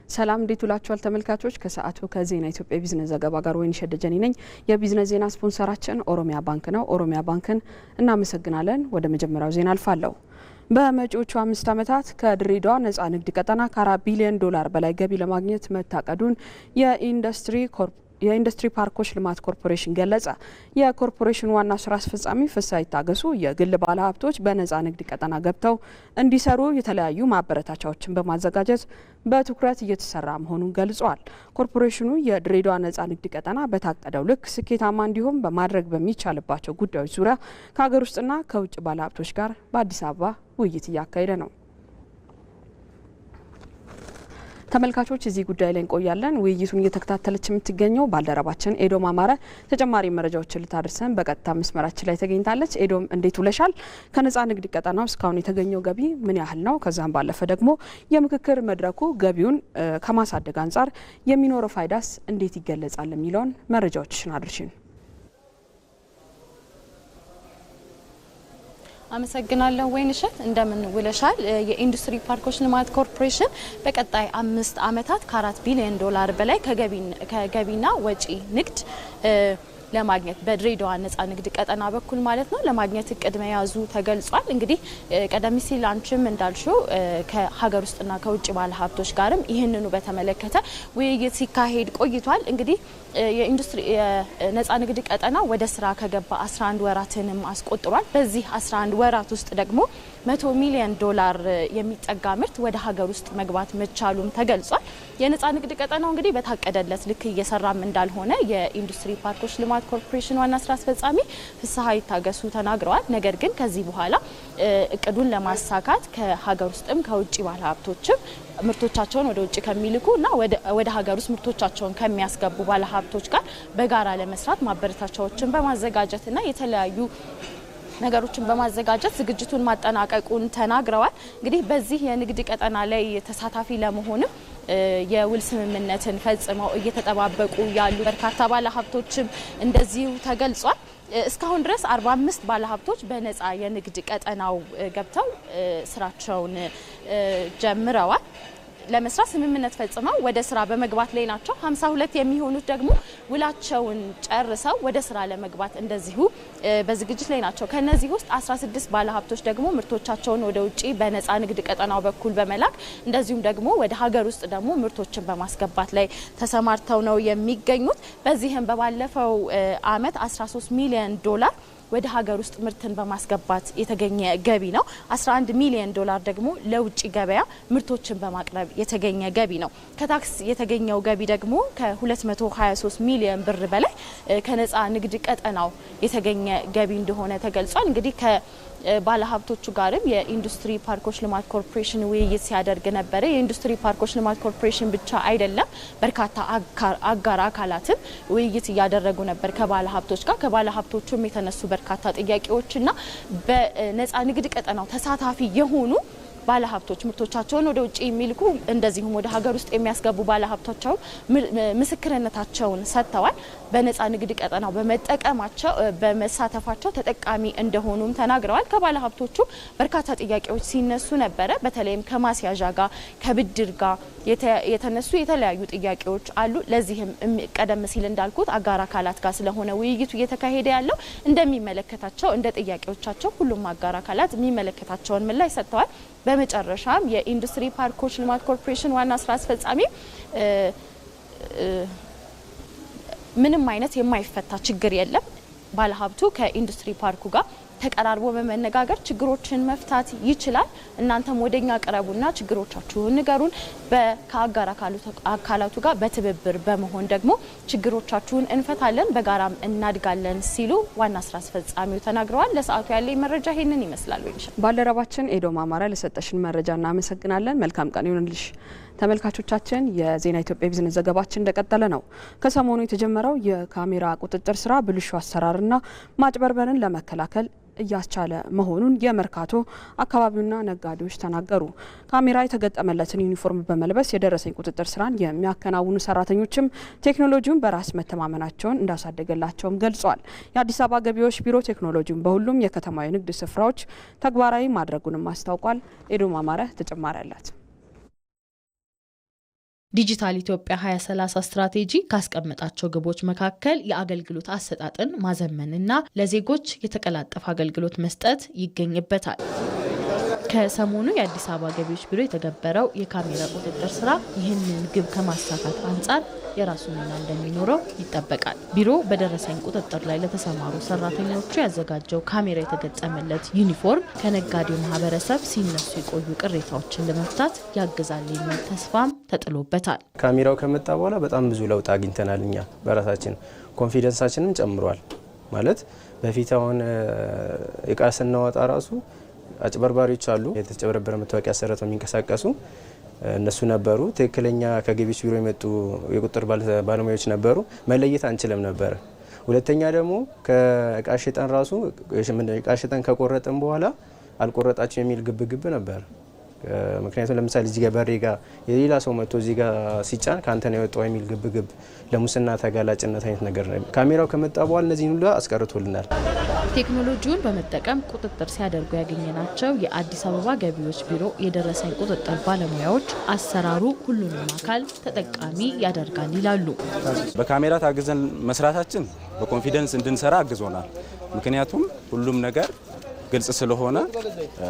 ሰላም እንዴት ውላችኋል ተመልካቾች ከሰዓቱ ከዜና ኢትዮጵያ ቢዝነስ ዘገባ ጋር ወይን ሸደጀኒ ነኝ። የቢዝነስ ዜና ስፖንሰራችን ኦሮሚያ ባንክ ነው። ኦሮሚያ ባንክን እናመሰግናለን። ወደ መጀመሪያው ዜና አልፋለሁ። በመጪዎቹ 5 ዓመታት ከድሬዳዋ ነጻ ንግድ ቀጠና ከ4 ቢሊዮን ዶላር በላይ ገቢ ለማግኘት መታቀዱን የኢንዱስትሪ ፓርኮች ልማት ኮርፖሬሽን ገለጸ። የኮርፖሬሽኑ ዋና ስራ አስፈጻሚ ፍስሐ ይታገሱ የግል ባለሀብቶች በነጻ ንግድ ቀጠና ገብተው እንዲሰሩ የተለያዩ ማበረታቻዎችን በማዘጋጀት በትኩረት እየተሰራ መሆኑን ገልጿል። ኮርፖሬሽኑ የድሬዳዋ ነጻ ንግድ ቀጠና በታቀደው ልክ ስኬታማ እንዲሆን በማድረግ በሚቻልባቸው ጉዳዮች ዙሪያ ከሀገር ውስጥና ከውጭ ባለሀብቶች ጋር በአዲስ አበባ ውይይት እያካሄደ ነው። ተመልካቾች እዚህ ጉዳይ ላይ እንቆያለን። ውይይቱን እየተከታተለች የምትገኘው ባልደረባችን ኤዶም አማረ ተጨማሪ መረጃዎችን ልታደርሰን በቀጥታ መስመራችን ላይ ተገኝታለች። ኤዶም እንዴት ውለሻል? ከነጻ ንግድ ቀጠናው እስካሁን የተገኘው ገቢ ምን ያህል ነው? ከዛም ባለፈ ደግሞ የምክክር መድረኩ ገቢውን ከማሳደግ አንጻር የሚኖረው ፋይዳስ እንዴት ይገለጻል የሚለውን መረጃዎችን አድርሽን። አመሰግናለሁ ወይንሸት እንደምን ውለሻል። የኢንዱስትሪ ፓርኮች ልማት ኮርፖሬሽን በቀጣይ 5 ዓመታት ከ4 ቢሊዮን ዶላር በላይ ከገቢና ወጪ ንግድ ለማግኘት በድሬዳዋ ነጻ ንግድ ቀጠና በኩል ማለት ነው ለማግኘት እቅድ መያዙ ተገልጿል። እንግዲህ ቀደም ሲል አንቺም እንዳልሽው ከሀገር ውስጥና ከውጭ ባለሀብቶች ጋርም ይህንኑ በተመለከተ ውይይት ሲካሄድ ቆይቷል። እንግዲህ የኢንዱስትሪ ነጻ ንግድ ቀጠና ወደ ስራ ከገባ 11 ወራትንም አስቆጥሯል። በዚህ 11 ወራት ውስጥ ደግሞ 100 ሚሊዮን ዶላር የሚጠጋ ምርት ወደ ሀገር ውስጥ መግባት መቻሉም ተገልጿል። የነጻ ንግድ ቀጠናው እንግዲህ በታቀደለት ልክ እየሰራም እንዳልሆነ የኢንዱስትሪ ፓርኮች ልማት ኮርፖሬሽን ዋና ስራ አስፈጻሚ ፍስሐ ይታገሱ ተናግረዋል። ነገር ግን ከዚህ በኋላ እቅዱን ለማሳካት ከሀገር ውስጥም ከውጭ ባለሀብቶችም ምርቶቻቸውን ወደ ውጭ ከሚልኩና ወደ ሀገር ውስጥ ምርቶቻቸውን ከሚያስገቡ ባለሀብቶች ጋር በጋራ ለመስራት ማበረታቻዎችን በማዘጋጀትና የተለያዩ ነገሮችን በማዘጋጀት ዝግጅቱን ማጠናቀቁን ተናግረዋል። እንግዲህ በዚህ የንግድ ቀጠና ላይ ተሳታፊ ለመሆንም የውል ስምምነትን ፈጽመው እየተጠባበቁ ያሉ በርካታ ባለሀብቶችም እንደዚሁ ተገልጿል። እስካሁን ድረስ 45 ባለሀብቶች በነጻ የንግድ ቀጠናው ገብተው ስራቸውን ጀምረዋል። ለመስራት ስምምነት ፈጽመው ወደ ስራ በመግባት ላይ ናቸው። 52 የሚሆኑት ደግሞ ውላቸውን ጨርሰው ወደ ስራ ለመግባት እንደዚሁ በዝግጅት ላይ ናቸው። ከነዚህ ውስጥ 16 ባለሀብቶች ደግሞ ምርቶቻቸውን ወደ ውጪ በነጻ ንግድ ቀጠናው በኩል በመላክ እንደዚሁም ደግሞ ወደ ሀገር ውስጥ ደግሞ ምርቶችን በማስገባት ላይ ተሰማርተው ነው የሚገኙት። በዚህም በባለፈው አመት 13 ሚሊዮን ዶላር ወደ ሀገር ውስጥ ምርትን በማስገባት የተገኘ ገቢ ነው። 11 ሚሊዮን ዶላር ደግሞ ለውጭ ገበያ ምርቶችን በማቅረብ የተገኘ ገቢ ነው። ከታክስ የተገኘው ገቢ ደግሞ ከ223 ሚሊዮን ብር በላይ ከነጻ ንግድ ቀጠናው የተገኘ ገቢ እንደሆነ ተገልጿል። እንግዲህ ባለሀብቶቹ ጋርም የኢንዱስትሪ ፓርኮች ልማት ኮርፖሬሽን ውይይት ሲያደርግ ነበረ። የኢንዱስትሪ ፓርኮች ልማት ኮርፖሬሽን ብቻ አይደለም፣ በርካታ አጋር አካላትም ውይይት እያደረጉ ነበር ከባለሀብቶች ጋር። ከባለሀብቶቹም የተነሱ በርካታ ጥያቄዎችና በነጻ ንግድ ቀጠናው ተሳታፊ የሆኑ ባለሀብቶች ምርቶቻቸውን ወደ ውጪ የሚልኩ እንደዚሁም ወደ ሀገር ውስጥ የሚያስገቡ ባለሀብቶቻቸው ምስክርነታቸውን ሰጥተዋል። በነጻ ንግድ ቀጠናው በመጠቀማቸው በመሳተፋቸው ተጠቃሚ እንደሆኑም ተናግረዋል። ከባለሀብቶቹ በርካታ ጥያቄዎች ሲነሱ ነበረ። በተለይም ከማስያዣ ጋር ከብድር ጋር የተነሱ የተለያዩ ጥያቄዎች አሉ። ለዚህም ቀደም ሲል እንዳልኩት አጋር አካላት ጋር ስለሆነ ውይይቱ እየተካሄደ ያለው እንደሚመለከታቸው እንደ ጥያቄዎቻቸው ሁሉም አጋር አካላት የሚመለከታቸውን ምላሽ ሰጥተዋል። በመጨረሻም የኢንዱስትሪ ፓርኮች ልማት ኮርፖሬሽን ዋና ስራ አስፈጻሚ ምንም አይነት የማይፈታ ችግር የለም፣ ባለሀብቱ ከኢንዱስትሪ ፓርኩ ጋር ተቀራርቦ በመነጋገር ችግሮችን መፍታት ይችላል። እናንተም ወደኛ ቀረቡና ችግሮቻችሁን ንገሩን፣ ከአጋር አካላቱ ጋር በትብብር በመሆን ደግሞ ችግሮቻችሁን እንፈታለን፣ በጋራም እናድጋለን ሲሉ ዋና ስራ አስፈጻሚው ተናግረዋል። ለሰዓቱ ያለኝ መረጃ ይሄንን ይመስላል። ባልደረባችን ኤዶም አማረ ለሰጠሽን መረጃ እናመሰግናለን። መልካም ቀን ይሁንልሽ። ተመልካቾቻችን የዜና ኢትዮጵያ ቢዝነስ ዘገባችን እንደቀጠለ ነው። ከሰሞኑ የተጀመረው የካሜራ ቁጥጥር ስራ ብልሹ አሰራርና ማጭበርበርን ለመከላከል እያስቻለ መሆኑን የመርካቶ አካባቢውና ነጋዴዎች ተናገሩ። ካሜራ የተገጠመለትን ዩኒፎርም በመልበስ የደረሰኝ ቁጥጥር ስራን የሚያከናውኑ ሰራተኞችም ቴክኖሎጂውን በራስ መተማመናቸውን እንዳሳደገላቸውም ገልጿል። የአዲስ አበባ ገቢዎች ቢሮ ቴክኖሎጂውን በሁሉም የከተማው የንግድ ስፍራዎች ተግባራዊ ማድረጉንም አስታውቋል። ኤዶም አማረ ተጨማሪ አላት። ዲጂታል ኢትዮጵያ 2030 ስትራቴጂ ካስቀመጣቸው ግቦች መካከል የአገልግሎት አሰጣጥን ማዘመንና ለዜጎች የተቀላጠፈ አገልግሎት መስጠት ይገኝበታል። ከሰሞኑ የአዲስ አበባ ገቢዎች ቢሮ የተገበረው የካሜራ ቁጥጥር ስራ ይህንን ግብ ከማሳካት አንጻር የራሱ ሚና እንደሚኖረው ይጠበቃል። ቢሮ በደረሰኝ ቁጥጥር ላይ ለተሰማሩ ሰራተኞቹ ያዘጋጀው ካሜራ የተገጠመለት ዩኒፎርም ከነጋዴው ማህበረሰብ ሲነሱ የቆዩ ቅሬታዎችን ለመፍታት ያግዛል የሚል ተስፋም ተጥሎበታል። ካሜራው ከመጣ በኋላ በጣም ብዙ ለውጥ አግኝተናል። እኛ በራሳችን ኮንፊደንሳችንም ጨምሯል። ማለት በፊት አሁን እቃ ስናወጣ ራሱ አጭበርባሪዎች አሉ። የተጨበረበረ መታወቂያ አሰርተው የሚንቀሳቀሱ እነሱ ነበሩ። ትክክለኛ ከገቢዎች ቢሮ የመጡ የቁጥጥር ባለሙያዎች ነበሩ። መለየት አንችልም ነበር። ሁለተኛ ደግሞ ከእቃ ሽጠን ራሱ እቃ ሽጠን ከቆረጥን በኋላ አልቆረጣቸው የሚል ግብግብ ነበር። ምክንያቱም ለምሳሌ እዚህ ጋር በሬ ጋር የሌላ ሰው መጥቶ እዚህ ጋር ሲጫን ካንተ ነው የወጣው የሚል ግብግብ፣ ለሙስና ተጋላጭነት አይነት ነገር ነው። ካሜራው ከመጣ በኋላ እነዚህን ሁሉ አስቀርቶልናል። ቴክኖሎጂውን በመጠቀም ቁጥጥር ሲያደርጉ ያገኘናቸው የአዲስ አበባ ገቢዎች ቢሮ የደረሰኝ ቁጥጥር ባለሙያዎች አሰራሩ ሁሉንም አካል ተጠቃሚ ያደርጋል ይላሉ። በካሜራ ታግዘን መስራታችን በኮንፊደንስ እንድንሰራ አግዞናል። ምክንያቱም ሁሉም ነገር ግልጽ ስለሆነ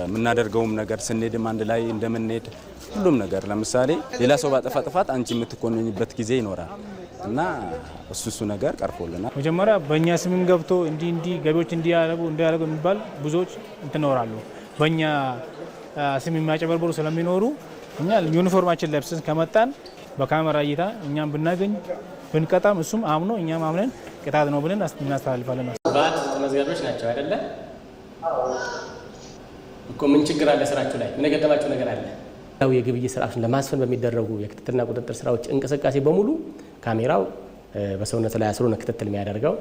የምናደርገውም ነገር ስንሄድም አንድ ላይ እንደምንሄድ ሁሉም ነገር ለምሳሌ ሌላ ሰው ባጠፋ ጥፋት አንቺ የምትኮንኝበት ጊዜ ይኖራል እና እሱ ነገር ቀርፎልናል። መጀመሪያ በእኛ ስምም ገብቶ እንዲህ ገቢዎች እንዲያደርጉ የሚባል ብዙዎች እንትኖራሉ። በእኛ ስም የሚያጨበርበሩ ስለሚኖሩ እኛ ዩኒፎርማችን ለብሰን ከመጣን በካሜራ እይታ እኛም ብናገኝ ብንቀጣም እሱም አምኖ እኛም አምነን ቅጣት ነው ብለን እናስተላልፋለን። ባድ ተመዝጋቢዎች ናቸው አይደለ? እኮ ምን ችግር አለ? ስራችሁ ላይ ምን የገጠማችሁ ነገር አለ? ያው የግብይት ስርዓቱን ለማስፈን በሚደረጉ የክትትልና ቁጥጥር ስራዎች እንቅስቃሴ በሙሉ ካሜራው በሰውነት ላይ አስሮ ነው ክትትል የሚያደርገው።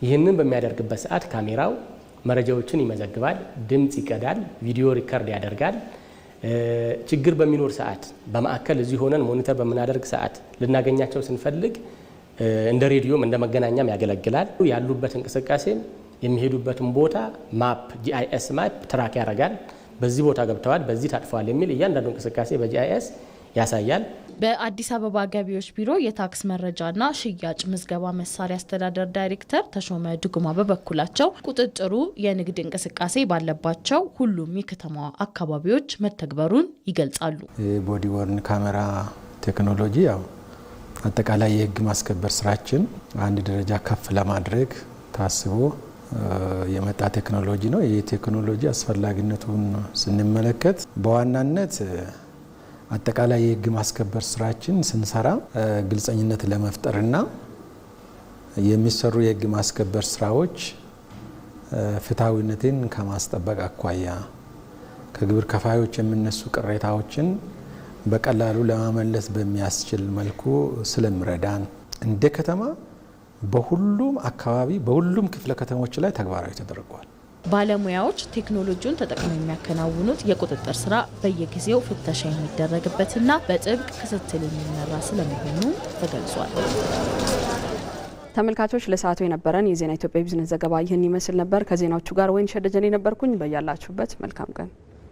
ይህንን በሚያደርግበት ሰዓት ካሜራው መረጃዎችን ይመዘግባል፣ ድምጽ ይቀዳል፣ ቪዲዮ ሪከርድ ያደርጋል። ችግር በሚኖር ሰዓት በማዕከል እዚህ ሆነን ሞኒተር በምናደርግ ሰዓት ልናገኛቸው ስንፈልግ እንደ ሬዲዮም እንደ መገናኛም ያገለግላል። ያሉበት እንቅስቃሴ የሚሄዱበትን ቦታ ማፕ ጂአይኤስ ማፕ ትራክ ያደርጋል። በዚህ ቦታ ገብተዋል፣ በዚህ ታጥፈዋል የሚል እያንዳንዱ እንቅስቃሴ በጂአይኤስ ያሳያል። በአዲስ አበባ ገቢዎች ቢሮ የታክስ መረጃና ሽያጭ ምዝገባ መሳሪያ አስተዳደር ዳይሬክተር ተሾመ ድጉማ በበኩላቸው ቁጥጥሩ የንግድ እንቅስቃሴ ባለባቸው ሁሉም የከተማዋ አካባቢዎች መተግበሩን ይገልጻሉ። ቦዲ ወርን ካሜራ ቴክኖሎጂ ያው አጠቃላይ የህግ ማስከበር ስራችን አንድ ደረጃ ከፍ ለማድረግ ታስቦ የመጣ ቴክኖሎጂ ነው። ይህ ቴክኖሎጂ አስፈላጊነቱን ስንመለከት በዋናነት አጠቃላይ የህግ ማስከበር ስራችን ስንሰራ ግልጸኝነት ለመፍጠርና የሚሰሩ የህግ ማስከበር ስራዎች ፍትሐዊነትን ከማስጠበቅ አኳያ ከግብር ከፋዮች የሚነሱ ቅሬታዎችን በቀላሉ ለማመለስ በሚያስችል መልኩ ስለሚረዳን እንደ ከተማ በሁሉም አካባቢ በሁሉም ክፍለ ከተሞች ላይ ተግባራዊ ተደርጓል። ባለሙያዎች ቴክኖሎጂውን ተጠቅመው የሚያከናውኑት የቁጥጥር ስራ በየጊዜው ፍተሻ የሚደረግበትና በጥብቅ ክትትል የሚመራ ስለመሆኑ ተገልጿል። ተመልካቾች ለሰዓቱ የነበረን የዜና ኢትዮጵያ ቢዝነስ ዘገባ ይህን ይመስል ነበር። ከዜናዎቹ ጋር ወይን ሸደጀኔ ነበርኩኝ። በያላችሁበት መልካም ቀን